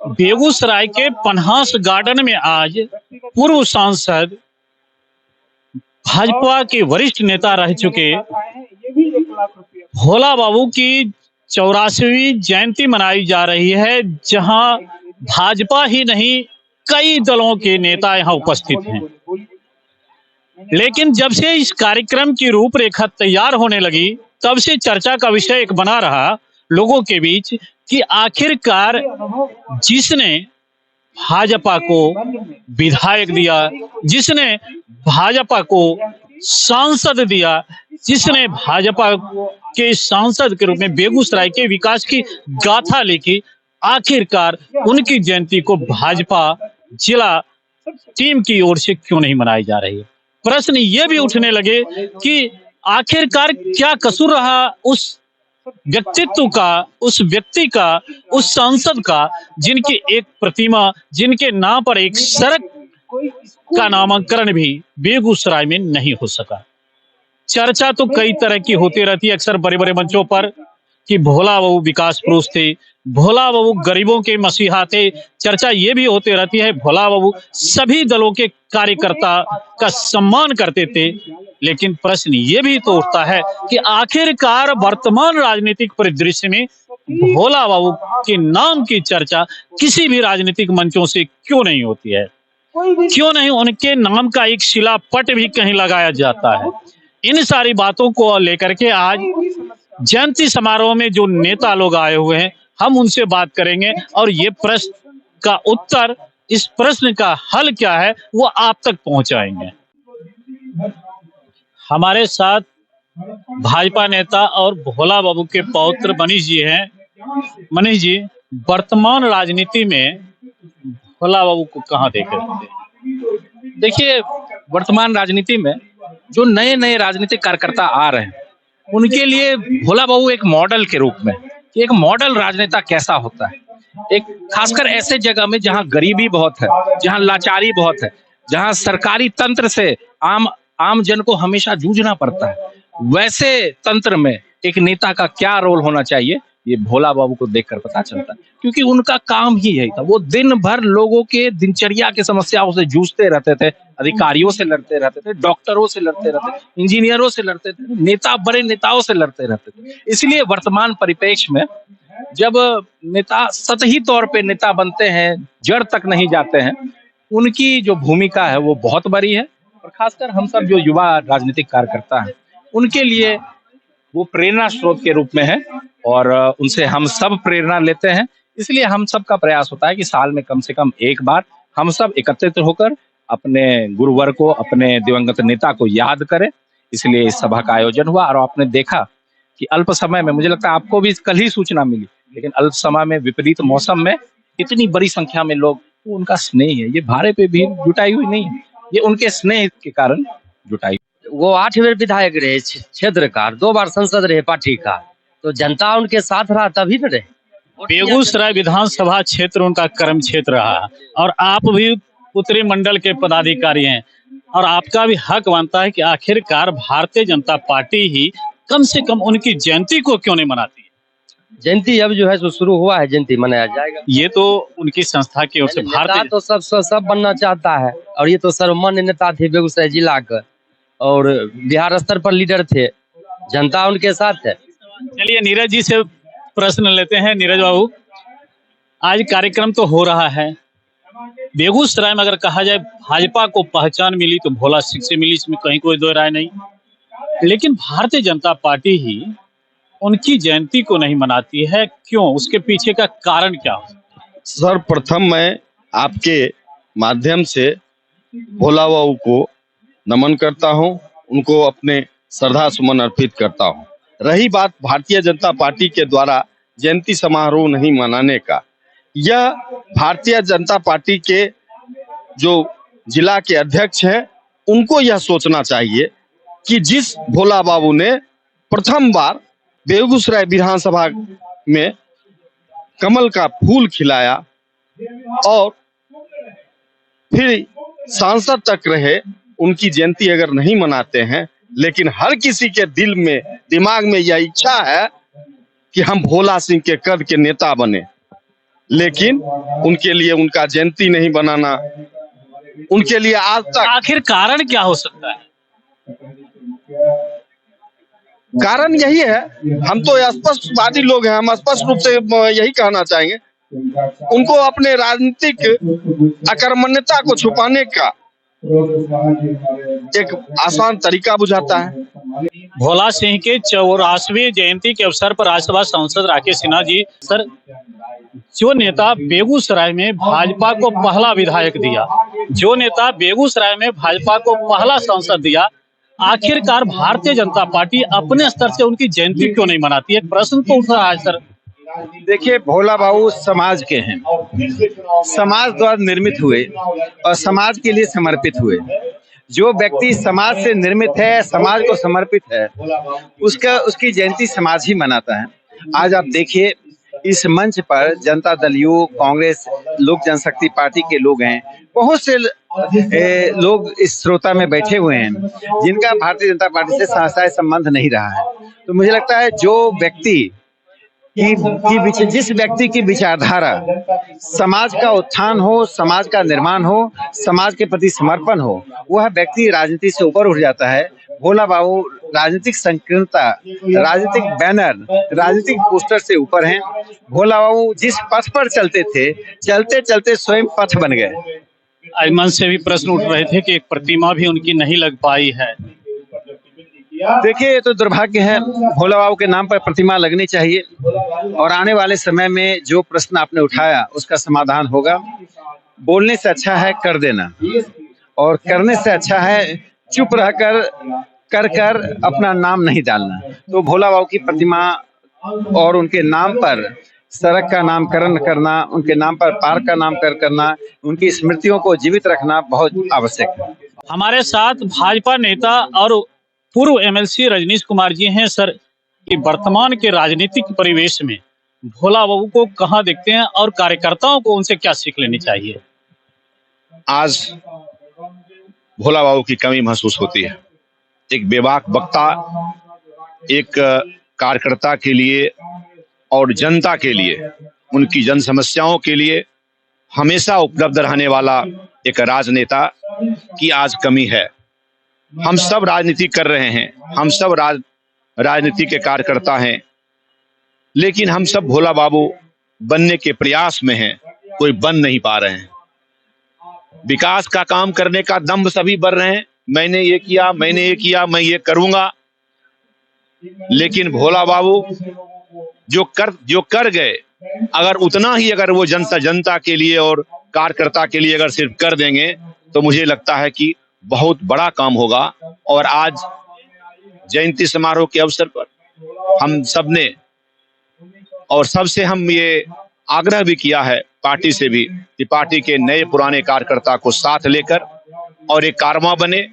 बेगूसराय के पन्हास गार्डन में आज पूर्व सांसद भाजपा के वरिष्ठ नेता रह चुके भोला बाबू की 84वीं जयंती मनाई जा रही है, जहां भाजपा ही नहीं कई दलों के नेता यहां उपस्थित हैं। लेकिन जब से इस कार्यक्रम की रूपरेखा तैयार होने लगी, तब से चर्चा का विषय एक बना रहा लोगों के बीच कि आखिरकार जिसने भाजपा को विधायक दिया, जिसने भाजपा को सांसद दिया, जिसने भाजपा के सांसद के रूप में बेगूसराय के विकास की गाथा लिखी, आखिरकार उनकी जयंती को भाजपा जिला टीम की ओर से क्यों नहीं मनाई जा रही है। प्रश्न ये भी उठने लगे कि आखिरकार क्या कसूर रहा उस व्यक्तित्व का, उस व्यक्ति का, उस सांसद का, जिनकी एक प्रतिमा, जिनके नाम पर एक सड़क का नामकरण भी बेगूसराय में नहीं हो सका। चर्चा तो कई तरह की होती रहती है अक्सर बड़े बड़े मंचों पर कि भोला बाबू विकास पुरुष थे, भोला बाबू गरीबों के मसीहा थे। चर्चा ये भी होती रहती है भोला बाबू सभी दलों के कार्यकर्ता का सम्मान करते थे। लेकिन प्रश्न ये भी तो उठता है कि आखिरकार वर्तमान राजनीतिक परिदृश्य में भोला बाबू के नाम की चर्चा किसी भी राजनीतिक मंचों से क्यों नहीं होती है? क्यों नहीं उनके नाम का एक शिलापट भी कहीं लगाया जाता है? इन सारी बातों को लेकर के आज जयंती समारोह में जो नेता लोग आए हुए हैं, हम उनसे बात करेंगे और ये प्रश्न का उत्तर, इस प्रश्न का हल क्या है, वो आप तक पहुंचाएंगे। हमारे साथ भाजपा नेता और भोला बाबू के पौत्र मनीष जी हैं। मनीष जी, वर्तमान राजनीति में भोला बाबू को कहाँ देख रहे हैं? देखिए, वर्तमान राजनीति में जो नए नए राजनीतिक कार्यकर्ता आ रहे हैं, उनके लिए भोला बाबू एक मॉडल के रूप में, कि एक मॉडल राजनेता कैसा होता है। एक खासकर ऐसे जगह में जहां गरीबी बहुत है, जहां लाचारी बहुत है, जहां सरकारी तंत्र से आम जन को हमेशा जूझना पड़ता है, वैसे तंत्र में एक नेता का क्या रोल होना चाहिए, ये भोला बाबू को देखकर पता चलता है। क्योंकि उनका काम ही यही था। वो दिन भर लोगों के दिनचर्या के समस्याओं से जूझते रहते थे, अधिकारियों से लड़ते रहते थे, डॉक्टरों से लड़ते रहते थे, इंजीनियरों से लड़ते थे, बड़े नेताओं से लड़ते रहते थे। इसलिए वर्तमान परिप्रेक्ष्य में जब नेता सतही तौर पे नेता बनते हैं, जड़ तक नहीं जाते हैं, उनकी जो भूमिका है वो बहुत बड़ी है। और खासकर हम सब जो युवा राजनीतिक कार्यकर्ता हैं, उनके लिए वो प्रेरणा स्रोत के रूप में है और उनसे हम सब प्रेरणा लेते हैं। इसलिए हम सब का प्रयास होता है कि साल में कम से कम एक बार हम सब एकत्रित होकर अपने गुरुवर को, अपने दिवंगत नेता को याद करें। इसलिए इस सभा का आयोजन हुआ और आपने देखा कि अल्प समय में, मुझे लगता है आपको भी कल ही सूचना मिली, लेकिन अल्प समय में, विपरीत मौसम में इतनी बड़ी संख्या में लोग, उनका स्नेह है। ये भारे पे भीड़ जुटाई हुई नहीं है, ये उनके स्नेह के कारण जुटाई। वो 8 बार विधायक रहे क्षेत्र का, 2 बार सांसद रहे पार्टी का, तो जनता उनके साथ रहा तभी न रहे। बेगूसराय विधानसभा क्षेत्र उनका कर्म क्षेत्र रहा और आप भी उत्तरी मंडल के पदाधिकारी हैं और आपका भी हक बनता है कि आखिरकार भारतीय जनता पार्टी ही कम से कम उनकी जयंती को क्यों नहीं मनाती है? जयंती अब जो है सो शुरू हुआ है, जयंती मनाया जाएगा। ये तो उनकी संस्था की ओर से भारतीय तो सब बनना चाहता है और ये तो सर्वमान्य नेता थे बेगूसराय जिला का और बिहार स्तर पर लीडर थे, जनता उनके साथ है। चलिए नीरज जी से प्रश्न लेते हैं। नीरज बाबू, आज कार्यक्रम तो हो रहा है, बेगूसराय में अगर कहा जाए भाजपा को पहचान मिली तो भोला सिंह से मिली, इसमें कहीं कोई दो राय नहीं। लेकिन भारतीय जनता पार्टी ही उनकी जयंती को नहीं मनाती है, क्यों? उसके पीछे का कारण क्या हो? सर्वप्रथम मैं आपके माध्यम से भोला बाबू को नमन करता हूं, उनको अपने श्रद्धा सुमन अर्पित करता हूं। रही बात भारतीय जनता पार्टी के द्वारा जयंती समारोह नहीं मनाने का, यह भारतीय जनता पार्टी के जो जिला के अध्यक्ष हैं, उनको यह सोचना चाहिए कि जिस भोला बाबू ने प्रथम बार बेगूसराय विधानसभा में कमल का फूल खिलाया और फिर सांसद तक रहे, उनकी जयंती अगर नहीं मनाते हैं, लेकिन हर किसी के दिल में, दिमाग में यह इच्छा है कि हम भोला सिंह के कद के नेता बने, लेकिन उनके लिए उनका जयंती नहीं बनाना, उनके लिए आज तक आखिर कारण क्या हो सकता है? कारण यही है, हम तो स्पष्टवादी लोग हैं, हम स्पष्ट रूप से यही कहना चाहेंगे, उनको अपने राजनीतिक अकर्मण्यता को छुपाने का एक आसान तरीका बुझाता है। भोला सिंह के 84वीं जयंती के अवसर पर राज्यसभा सांसद राकेश सिन्हा जी, सर, जो नेता बेगूसराय में भाजपा को पहला विधायक दिया, जो नेता बेगूसराय में भाजपा को पहला सांसद दिया, आखिरकार भारतीय जनता पार्टी अपने स्तर से उनकी जयंती क्यों नहीं मनाती है? प्रश्न तो उठ रहा है सर। देखिए, भोला बाबू समाज के हैं, समाज द्वारा निर्मित हुए और समाज के लिए समर्पित हुए। जो व्यक्ति समाज से निर्मित है, समाज को समर्पित है, उसकी जयंती समाज ही मनाता है। आज आप देखिए, इस मंच पर जनता दल यू, कांग्रेस, लोक जनशक्ति पार्टी के लोग हैं, बहुत से लोग इस श्रोता में बैठे हुए हैं जिनका भारतीय जनता पार्टी से शायद संबंध नहीं रहा है। तो मुझे लगता है जो व्यक्ति जिस व्यक्ति की विचारधारा समाज का उत्थान हो, समाज का निर्माण हो, समाज के प्रति समर्पण हो, वह व्यक्ति राजनीति से ऊपर उठ जाता है। भोला बाबू राजनीतिक संकीर्णता, राजनीतिक बैनर, राजनीतिक पोस्टर से ऊपर हैं। भोला बाबू जिस पथ पर चलते थे, चलते चलते स्वयं पथ बन गए। मन से भी प्रश्न उठ रहे थे कि एक प्रतिमा भी उनकी नहीं लग पाई है। देखिए, ये तो दुर्भाग्य है। भोला बाबू के नाम पर प्रतिमा लगनी चाहिए और आने वाले समय में जो प्रश्न आपने उठाया उसका समाधान होगा। बोलने से अच्छा है कर देना, और करने से अच्छा है चुप रहकर कर अपना नाम नहीं डालना। तो भोला बाबू की प्रतिमा और उनके नाम पर सड़क का नामकरण करना, उनके नाम पर पार्क का नामकरण करना, उनकी स्मृतियों को जीवित रखना बहुत आवश्यक है। हमारे साथ भाजपा नेता और पूर्व एमएलसी रजनीश कुमार जी हैं। सर, कि वर्तमान के राजनीतिक परिवेश में भोला बाबू को कहाँ देखते हैं और कार्यकर्ताओं को उनसे क्या सीख लेनी चाहिए? आज भोला बाबू की कमी महसूस होती है। एक बेबाक वक्ता, एक कार्यकर्ता के लिए और जनता के लिए, उनकी जन समस्याओं के लिए हमेशा उपलब्ध रहने वाला एक राजनेता की आज कमी है। हम सब राजनीति कर रहे हैं, हम सब राजनीति के कार्यकर्ता हैं, लेकिन हम सब भोला बाबू बनने के प्रयास में हैं, कोई बन नहीं पा रहे हैं। विकास का काम करने का दम्भ सभी बढ़ रहे हैं, मैंने ये किया, मैंने ये किया, मैं ये करूंगा, लेकिन भोला बाबू जो कर गए, अगर उतना ही अगर वो जनता के लिए और कार्यकर्ता के लिए अगर सिर्फ कर देंगे तो मुझे लगता है कि बहुत बड़ा काम होगा। और आज जयंती समारोह के अवसर पर हम सबने और सबसे हम ये आग्रह भी किया है पार्टी से भी कि पार्टी के नए पुराने कार्यकर्ता को साथ लेकर और एक कारवां बने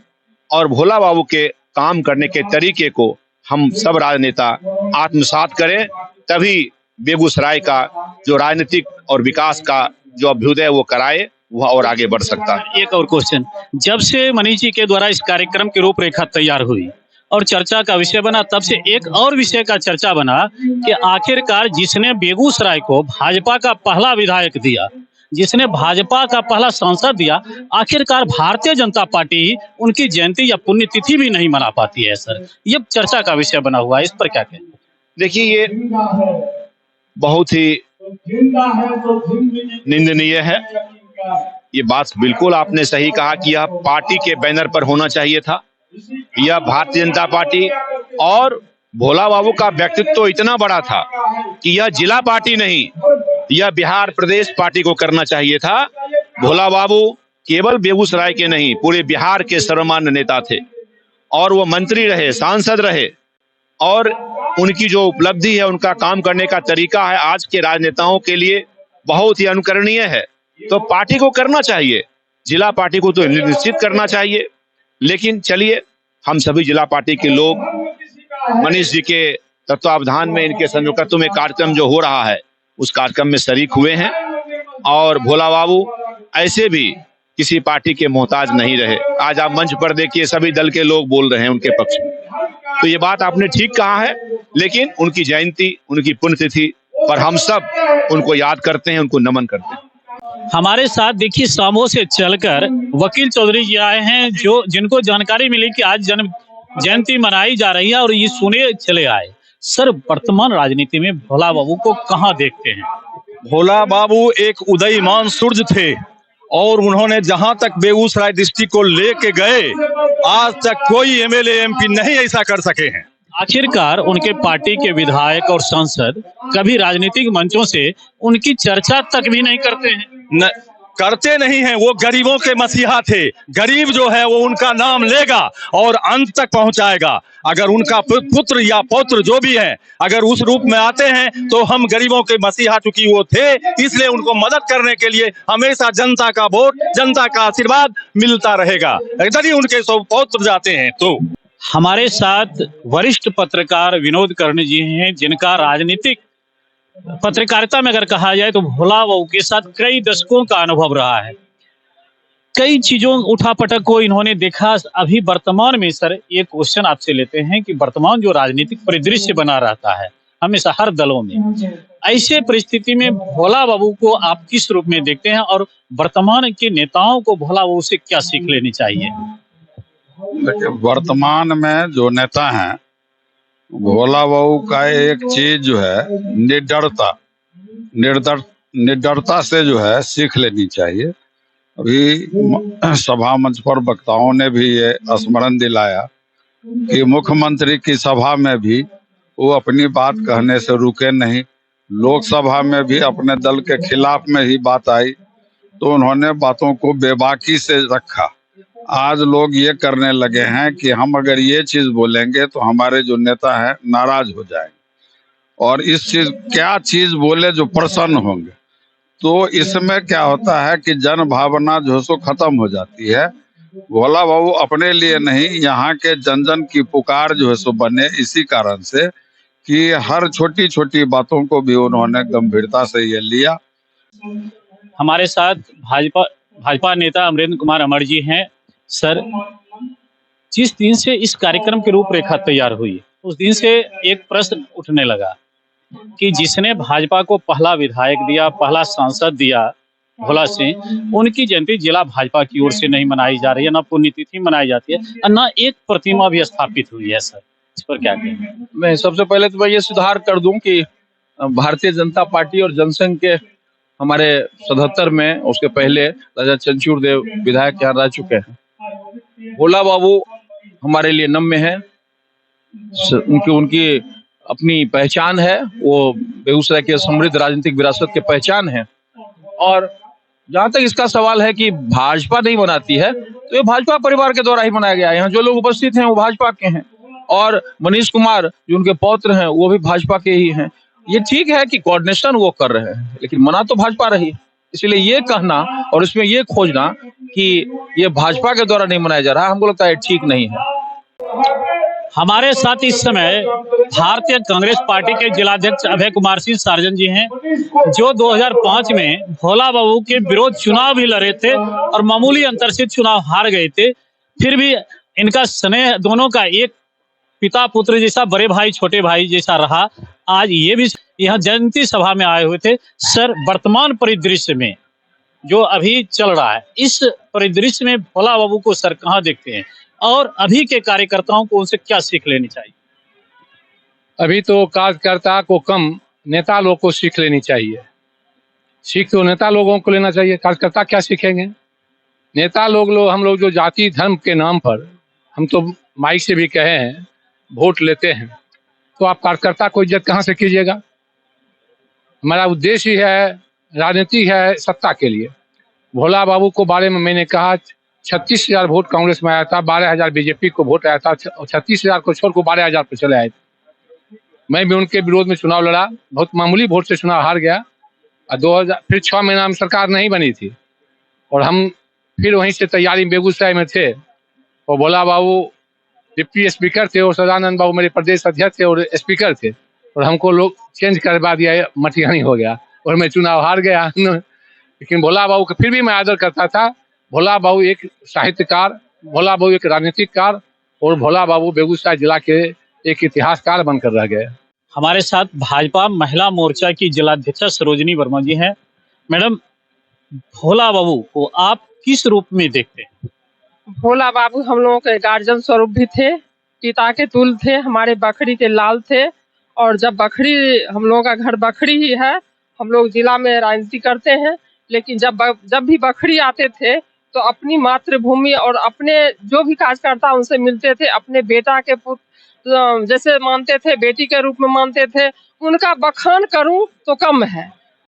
और भोला बाबू के काम करने के तरीके को हम सब राजनेता आत्मसात करें, तभी बेगूसराय का जो राजनीतिक और विकास का जो अभ्युदय वो कराए, वह और आगे बढ़ सकता है। एक और क्वेश्चन, जब से मनीष जी के द्वारा इस कार्यक्रम की रूपरेखा तैयार हुई और चर्चा का विषय बना, तब से एक और विषय का चर्चा बना कि आखिरकार जिसने बेगूसराय को भाजपा का पहला विधायक दिया, जिसने भाजपा का पहला सांसद दिया, आखिरकार भारतीय जनता पार्टी उनकी जयंती या पुण्यतिथि भी नहीं मना पाती है। सर, ये चर्चा का विषय बना हुआ है, इस पर क्या कहें? देखिए, ये बहुत ही निंदनीय है। ये बात बिल्कुल आपने सही कहा कि यह पार्टी के बैनर पर होना चाहिए था। यह भारतीय जनता पार्टी और भोला बाबू का व्यक्तित्व तो इतना बड़ा था कि यह जिला पार्टी नहीं, यह बिहार प्रदेश पार्टी को करना चाहिए था। भोला बाबू केवल बेगूसराय के नहीं, पूरे बिहार के सर्वमान्य नेता थे और वो मंत्री रहे, सांसद रहे, और उनकी जो उपलब्धि है, उनका काम करने का तरीका है, आज के राजनेताओं के लिए बहुत ही अनुकरणीय है। तो पार्टी को करना चाहिए, जिला पार्टी को तो निश्चित करना चाहिए। लेकिन चलिए, हम सभी जिला पार्टी के लोग मनीष जी के तत्वावधान में, इनके संयोजकत्व में कार्यक्रम जो हो रहा है, उस कार्यक्रम में शरीक हुए हैं। और भोला बाबू ऐसे भी किसी पार्टी के मोहताज नहीं रहे। आज आप मंच पर देखिए, सभी दल के लोग बोल रहे हैं उनके पक्ष में। तो ये बात आपने ठीक कहा है, लेकिन उनकी जयंती, उनकी पुण्यतिथि पर हम सब उनको याद करते हैं, उनको नमन करते हैं। हमारे साथ देखिए सामो से चलकर वकील चौधरी जी आए हैं, जो जिनको जानकारी मिली कि आज जन्म जयंती मनाई जा रही है और ये सुने चले आए। सर, वर्तमान राजनीति में भोला बाबू को कहाँ देखते हैं? भोला बाबू एक उदयमान सूर्य थे और उन्होंने जहां तक बेगूसराय डिस्ट्रिक्ट को लेके गए, आज तक कोई एमएलए एमपी नहीं ऐसा कर सके हैं। आखिरकार उनके पार्टी के विधायक और सांसद कभी राजनीतिक मंचों से उनकी चर्चा तक भी नहीं करते हैं। न, करते नहीं हैं। वो गरीबों के मसीहा थे। गरीब जो है वो उनका नाम लेगा और अंत तक पहुंचाएगा। अगर उनका पुत्र या पौत्र जो भी है अगर उस रूप में आते हैं तो हम गरीबों के मसीहा चूंकि वो थे, इसलिए उनको मदद करने के लिए हमेशा जनता का वोट, जनता का आशीर्वाद मिलता रहेगा। यदि उनके पौत्र जाते हैं तो। हमारे साथ वरिष्ठ पत्रकार विनोद कर्ण जी हैं, जिनका राजनीतिक पत्रकारिता में अगर कहा जाए तो भोला बाबू के साथ कई दशकों का अनुभव रहा है। कई चीजों उठापटक को इन्होंने देखा। अभी वर्तमान में सर ये क्वेश्चन आपसे लेते हैं कि वर्तमान जो राजनीतिक परिदृश्य बना रहता है हमेशा हर दलों में, ऐसे परिस्थिति में भोला बाबू को आप किस रूप में देखते हैं और वर्तमान के नेताओं को भोला बाबू से क्या सीख लेनी चाहिए? देखिए, वर्तमान में जो नेता हैं, भोला बाबू का एक चीज जो है निडरता से जो है सीख लेनी चाहिए। अभी सभा मंच पर वक्ताओं ने भी ये स्मरण दिलाया कि मुख्यमंत्री की सभा में भी वो अपनी बात कहने से रुके नहीं। लोकसभा में भी अपने दल के खिलाफ में ही बात आई तो उन्होंने बातों को बेबाकी से रखा। आज लोग ये करने लगे हैं कि हम अगर ये चीज बोलेंगे तो हमारे जो नेता हैं नाराज हो जाएंगे और इस चीज क्या चीज बोले जो प्रसन्न होंगे। तो इसमें क्या होता है कि जन भावना जो सो खत्म हो जाती है। भोला बाबू अपने लिए नहीं, यहाँ के जन जन की पुकार जो है सो बने, इसी कारण से कि हर छोटी छोटी बातों को भी उन्होंने गंभीरता से ये लिया। हमारे साथ भाजपा नेता अमरेंद्र कुमार अमर जी हैं। सर, जिस दिन से इस कार्यक्रम की रूपरेखा तैयार हुई उस दिन से एक प्रश्न उठने लगा कि जिसने भाजपा को पहला विधायक दिया, पहला सांसद दिया भोला सिंह, उनकी जयंती जिला भाजपा की ओर से नहीं मनाई जा रही है, ना पुण्यतिथि मनाई जाती है और ना एक प्रतिमा भी स्थापित हुई है। सर, इस पर क्या कहें? मैं सबसे पहले तो मैं ये सुधार कर दूं कि भारतीय जनता पार्टी और जनसंघ के हमारे 77 में उसके पहले राजा चंचूर देव विधायक यहाँ रह चुके हैं। भोला बाबू हमारे लिए नम्य है, उनकी अपनी पहचान है, वो बेगूसराय के समृद्ध राजनीतिक विरासत के पहचान है। और जहां तक इसका सवाल है कि भाजपा नहीं मनाती है तो ये भाजपा परिवार के द्वारा ही मनाया गया है। यहाँ जो लोग उपस्थित हैं वो भाजपा के हैं और मनीष कुमार जो उनके पौत्र हैं वो भी भाजपा के ही हैं। ये ठीक है कि कोऑर्डिनेशन वो कर रहे हैं, लेकिन मना तो भाजपा रही है। इसलिए ये कहना और इसमें ये खोजना कि ये भाजपा के द्वारा नहीं मनाया जा रहा, हमको लगता है ठीक नहीं है। हमारे साथ इस समय भारतीय कांग्रेस पार्टी के जिलाध्यक्ष अभय कुमार सिंह सार्जन जी हैं, जो 2005 में भोला बाबू के विरोध चुनाव भी लड़े थे और मामूली अंतर से चुनाव हार गए थे। फिर भी इनका स्नेह दोनों का एक पिता पुत्र जैसा, बड़े भाई छोटे भाई जैसा रहा। आज ये भी यहाँ जयंती सभा में आए हुए थे। सर, वर्तमान परिदृश्य में जो अभी चल रहा है, इस परिदृश्य में भोला बाबू को सर कहाँ देखते हैं और अभी के कार्यकर्ताओं को उनसे क्या सीख लेनी चाहिए? अभी तो कार्यकर्ता को कम नेता लोग को सीख लेनी चाहिए। सीख तो नेता लोगों को लेना चाहिए, कार्यकर्ता क्या सीखेंगे? नेता लोग हम लोग जो जाति धर्म के नाम पर, हम तो माइक से भी कहे हैं, वोट लेते हैं, तो आप कार्यकर्ता को इज्जत कहाँ से कीजिएगा? हमारा उद्देश्य ही है, राजनीति है सत्ता के लिए। भोला बाबू को बारे में मैंने कहा 36,000 वोट कांग्रेस में आया था, 12,000 बीजेपी को वोट आया था, 36,000 को छोड़ को 12,000 पे चले आए थे। मैं भी उनके विरोध में चुनाव लड़ा, बहुत मामूली वोट से चुनाव हार गया और 2000 फिर 6 महीना में सरकार नहीं बनी थी और हम फिर वहीं से तैयारी बेगूसराय में थे और भोला बाबू डिप्टी स्पीकर थे और सदानंद बाबू मेरे प्रदेश अध्यक्ष थे और स्पीकर थे और हमको लोग चेंज करवा दिया, मटियानी हो गया और मैं चुनाव हार गया। लेकिन भोला बाबू का फिर भी मैं आदर करता था। भोला बाबू एक साहित्यकार, भोला बाबू एक राजनीतिककार और भोला बाबू बेगूसराय जिला के एक इतिहासकार बनकर रह गए। हमारे साथ भाजपा महिला मोर्चा की जिलाध्यक्षा सरोजनी वर्मा जी हैं। मैडम, भोला बाबू को आप किस रूप में देखते हैं? भोला बाबू हम लोगों के गार्जियन स्वरूप भी थे, पिता के तुल्य थे, हमारे बखरी के लाल थे। और जब बखरी, हम लोगों का घर बखरी ही है, हम लोग जिला में राजनीति करते हैं, लेकिन जब भी बखरी आते थे तो अपनी मातृभूमि और अपने जो भी कार्यकर्ता उनसे मिलते थे, अपने बेटा के पुत्र जैसे मानते थे, बेटी के रूप में मानते थे। उनका बखान करूं तो कम है।